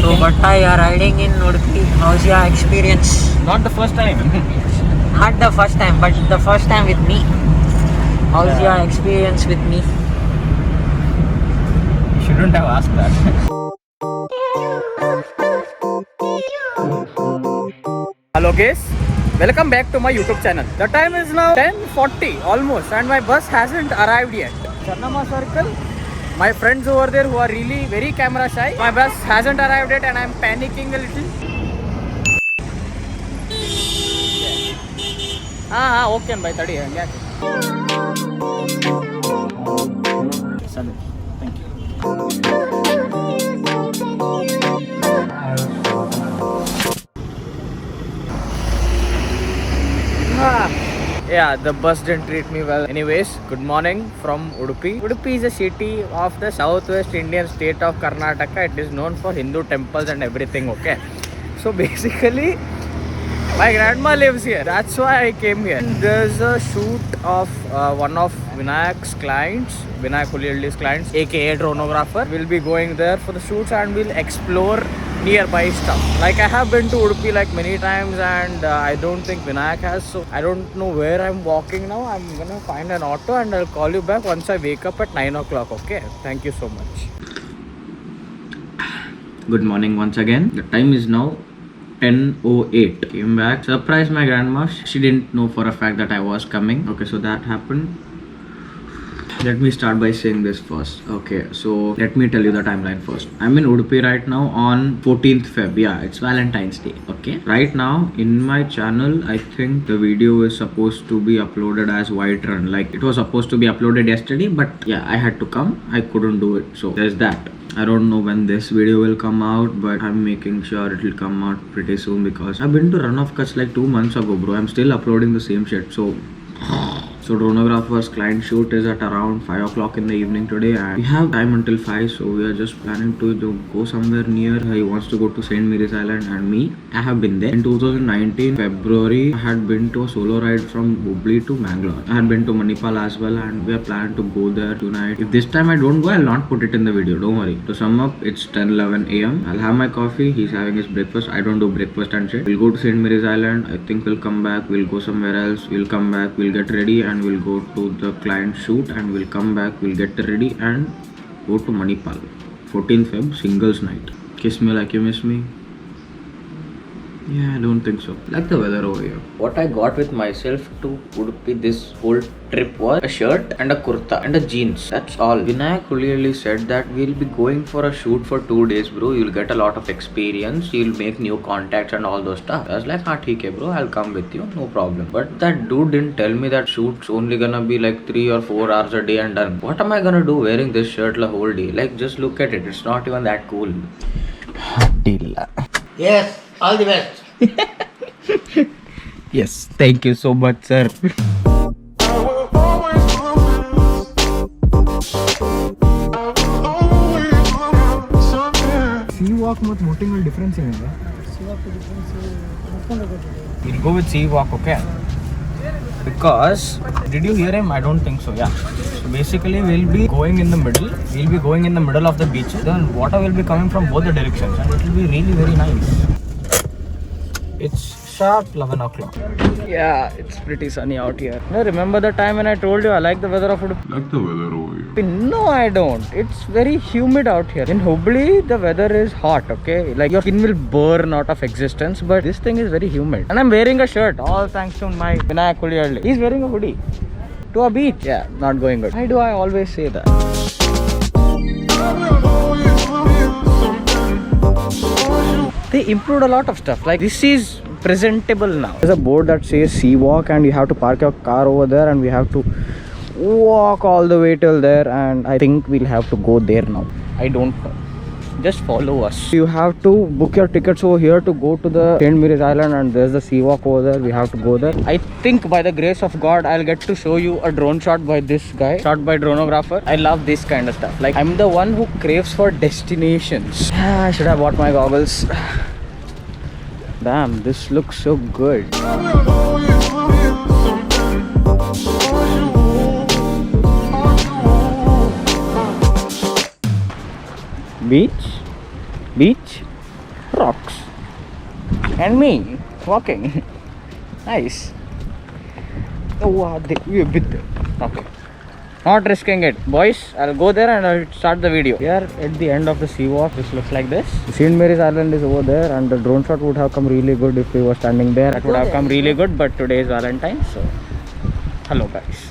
So, Bhatta, you are riding in Udupi. How's your experience? Not the first time. Not the first time, but the first time with me. How's your experience with me? You shouldn't have asked that. Hello guys, welcome back to my YouTube channel. The time is now 10:40 almost and my bus hasn't arrived yet. Channama Circle, my friends over there who are really very camera shy. My bus hasn't arrived yet and I'm panicking a little. Okay bhai, tadi hai. Thank you. Yeah, the bus didn't treat me well. Anyways, good morning from Udupi. Udupi is a city of the southwest Indian state of Karnataka. It is known for Hindu temples and everything, okay? So basically, my grandma lives here. That's why I came here. And there's a shoot of one of Vinayak's clients, Vinayak Kuliyalli's clients, aka dronographer. We'll be going there for the shoots and we'll explore nearby stuff. Like I have been to Udupi like many times and I don't think Vinayak has. So I don't know where I'm walking now. I'm gonna find an auto and I'll call you back once I wake up at 9 o'clock. Okay? Thank you so much. Good morning once again. The time is now 10:08. Came back, surprised my grandma. She didn't know for a fact that I was coming. Okay, so that happened. Let me start by saying this first. Okay, so let me tell you the timeline first. I'm in Udupi right now on 14th Feb. Yeah, it's Valentine's Day. Okay, right now in my channel, I think the video is supposed to be uploaded as White Run. Like it was supposed to be uploaded yesterday, but yeah, I had to come. I couldn't do it. So there's that. I don't know when this video will come out, but I'm making sure it will come out pretty soon because I've been to Run of Kutch like 2 months ago, bro. I'm still uploading the same shit. So dronographer's client shoot is at around 5 o'clock in the evening today and we have time until 5, so we are just planning to go somewhere near. He wants to go to St. Mary's Island and me, I have been there. In 2019 February, I had been to a solo ride from Hubli to Mangalore. I had been to Manipal as well and we are planning to go there tonight. If this time I don't go, I'll not put it in the video, don't worry. To sum up, it's 10:11 AM. I'll have my coffee, he's having his breakfast. I don't do breakfast and shit. We'll go to St. Mary's Island. I think we'll come back, we'll go somewhere else, we'll come back, we'll get ready and we'll go to the client shoot and we'll come back, we'll get ready and go to Manipal. 14th Feb, singles night. Kiss me like you miss me. Yeah, I don't think so. Like the weather over here. What I got with myself to Udupi this whole trip was a shirt and a kurta and a jeans. That's all. Vinayak clearly said that we'll be going for a shoot for 2 days, bro. You'll get a lot of experience. You'll make new contacts and all those stuff. I was like, theek hai bro, I'll come with you. No problem. But that dude didn't tell me that shoot's only gonna be like 3 or 4 hours a day and done. What am I gonna do wearing this shirt the whole day? Like, just look at it. It's not even that cool. Dilla. Yes, all the best. Yes, thank you so much, sir. Sea walk ಮತ್ತು boating ಅಲ್ಲಿ difference ಏನಿದೆ? We'll go with sea walk, okay? Because did you hear him? I don't think so. Yeah. So basically, we'll be going in the middle. We'll be going in the middle of the beach. Then water will be coming from both the directions, and it will be really very nice. It's sharp 11 o'clock. Yeah, it's pretty sunny out here. No, remember the time when I told you I like the weather of Udupi? Like the weather over here. No, I don't. It's very humid out here. In Hubli, the weather is hot, okay? Like your skin will burn out of existence, but this thing is very humid. And I'm wearing a shirt, all thanks to my Vinayak Kuliyalli. He's wearing a hoodie. To a beach. Yeah, not going good. Why do I always say that? They improved a lot of stuff. Like this is presentable now. There's a board that says sea walk and you have to park your car over there and we have to walk all the way till there and I think we'll have to go there now. I don't know. Just follow us. You have to book your tickets over here to go to the St. Mary's Island and there's the sea walk over there. We have to go there. I think by the grace of God, I'll get to show you a drone shot by this guy. Shot by dronographer. I love this kind of stuff. Like I'm the one who craves for destinations. I should have bought my goggles. Damn, this looks so good. Beach? Beach? rocks. And me walking. Nice. Oh, wow, we a bit. Okay. Not risking it. Boys, I'll go there and I'll start the video. We are at the end of the sea walk. This looks like this. St. Mary's Island is over there, and the drone shot would have come really good if we were standing there. It would have come really good, but today is Valentine's, so hello guys.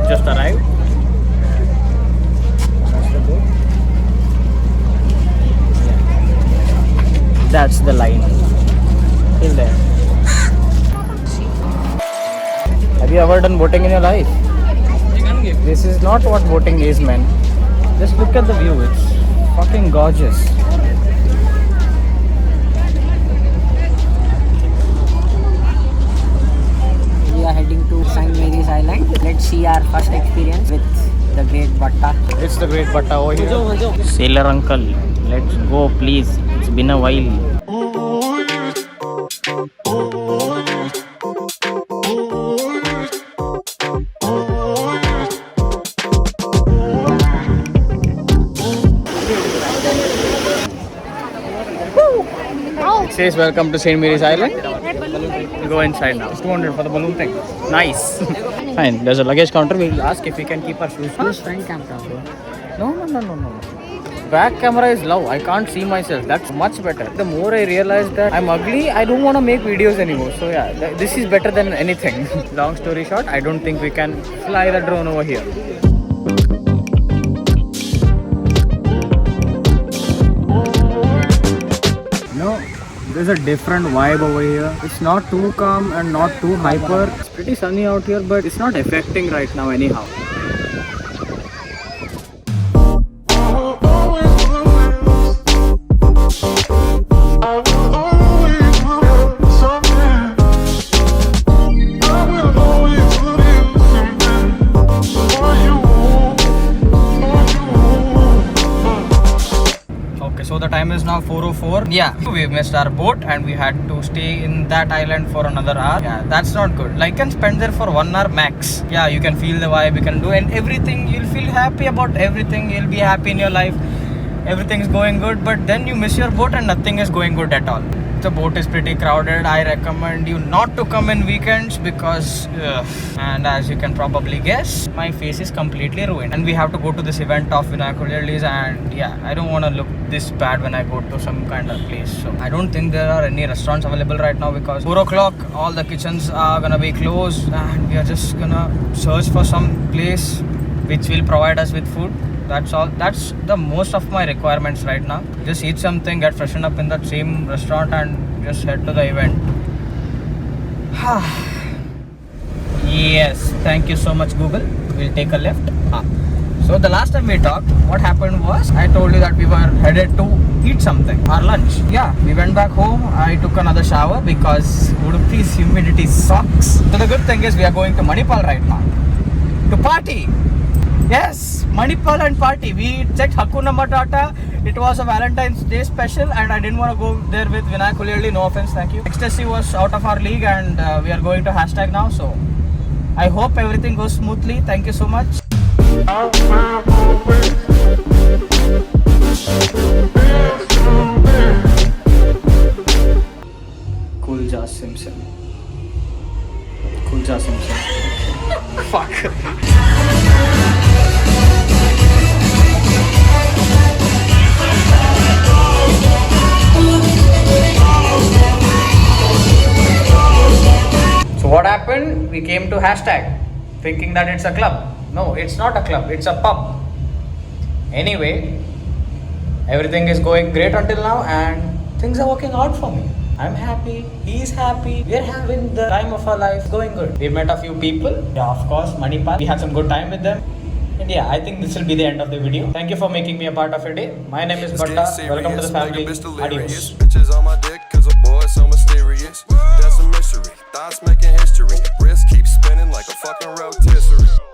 Just arrived. That's the line. Till there. Have you ever done boating in your life? This is not what boating is, man. Just look at the view. It's fucking gorgeous. We are heading to St. Mary's Island. Let's see our first experience with the Great Batta. It's the Great Batta over here. Sailor uncle, let's go please. It's been a while. It says welcome to St. Mary's Island. We'll go inside now. It's 200 for the balloon thing. Nice. Fine. There's a luggage counter. We'll ask if we can keep our shoes. Use front camera, bro. No. Back camera is low. I can't see myself. That's much better. The more I realize that I'm ugly, I don't want to make videos anymore. So yeah, this is better than anything. Long story short, I don't think we can fly the drone over here. No, there's a different vibe over here. It's not too calm and not too hyper. It's pretty sunny out here, but it's not affecting right now anyhow. So the time is now 4:04. Yeah, we missed our boat and we had to stay in that island for another hour. Yeah, that's not good. Like, you can spend there for 1 hour max. Yeah, you can feel the vibe, you can do and everything. You'll feel happy about everything. You'll be happy in your life. Everything's going good, but then you miss your boat and nothing is going good at all. The boat is pretty crowded. I recommend you not to come in weekends because and as you can probably guess, my face is completely ruined and we have to go to this event of Vinayak Release, and yeah, I don't want to look this bad when I go to some kind of place. So I don't think there are any restaurants available right now because 4 o'clock all the kitchens are gonna be closed and we are just gonna search for some place which will provide us with food. That's all. That's the most of my requirements right now. Just eat something, get freshened up in that same restaurant and just head to the event. Yes, thank you so much Google. We'll take a left. So the last time we talked, what happened was I told you that we were headed to eat something, our lunch. Yeah, we went back home. I took another shower because Udupi's humidity sucks. So the good thing is we are going to Manipal right now to party. Yes, Manipal and party. We checked Hakuna Matata. It was a Valentine's Day special and I didn't want to go there with Vinayak Kuliyarli. No offense, thank you. Ecstasy was out of our league and we are going to hashtag now. So I hope everything goes smoothly. Thank you so much. Kulja Simpson. Fuck. So what happened? We came to hashtag thinking that it's a club. No, it's not a club, it's a pub. Anyway, everything is going great until now and things are working out for me. I'm happy, he's happy, we're having the time of our life, going good. We met a few people, yeah, of course, Manipal. We had some good time with them. And yeah, I think this will be the end of the video. Thank you for making me a part of your day. My name is Batta. Welcome to the family. Adios. Bitches on my dick cause a boy so mysterious. That's a mystery. Thoughts making history. Wrist keeps spinning like a fucking rotate. mystery.